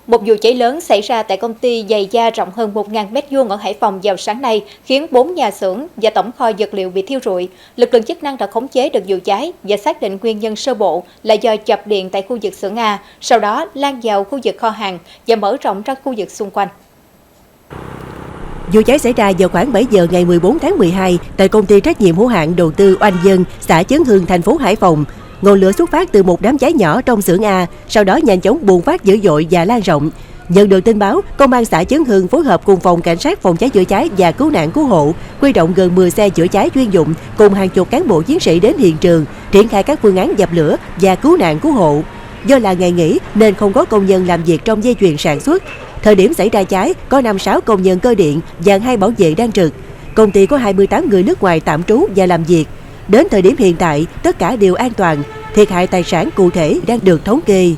Một vụ cháy lớn xảy ra tại công ty giày da rộng hơn 1.000 m2 ở Hải Phòng vào sáng nay khiến 4 nhà xưởng và tổng kho vật liệu bị thiêu rụi. Lực lượng chức năng đã khống chế được vụ cháy và xác định nguyên nhân sơ bộ là do chập điện tại khu vực xưởng A, sau đó lan vào khu vực kho hàng và mở rộng ra khu vực xung quanh. Vụ cháy xảy ra vào khoảng 7 giờ ngày 14 tháng 12 tại công ty trách nhiệm hữu hạn đầu tư Oanh Dân, xã Chấn Hưng, thành phố Hải Phòng. Ngọn lửa xuất phát từ một đám cháy nhỏ trong xưởng A, sau đó nhanh chóng bùng phát dữ dội và lan rộng. Nhận được tin báo, công an xã Chấn Hưng phối hợp cùng phòng cảnh sát phòng cháy chữa cháy và cứu nạn cứu hộ, huy động gần 10 xe chữa cháy chuyên dụng cùng hàng chục cán bộ chiến sĩ đến hiện trường, triển khai các phương án dập lửa và cứu nạn cứu hộ. Do là ngày nghỉ nên không có công nhân làm việc trong dây chuyền sản xuất. Thời điểm xảy ra cháy, có 5-6 công nhân cơ điện và 2 bảo vệ đang trực. Công ty có 28 người nước ngoài tạm trú và làm việc. Đến thời điểm hiện tại, tất cả đều an toàn. Thiệt hại tài sản cụ thể đang được thống kê.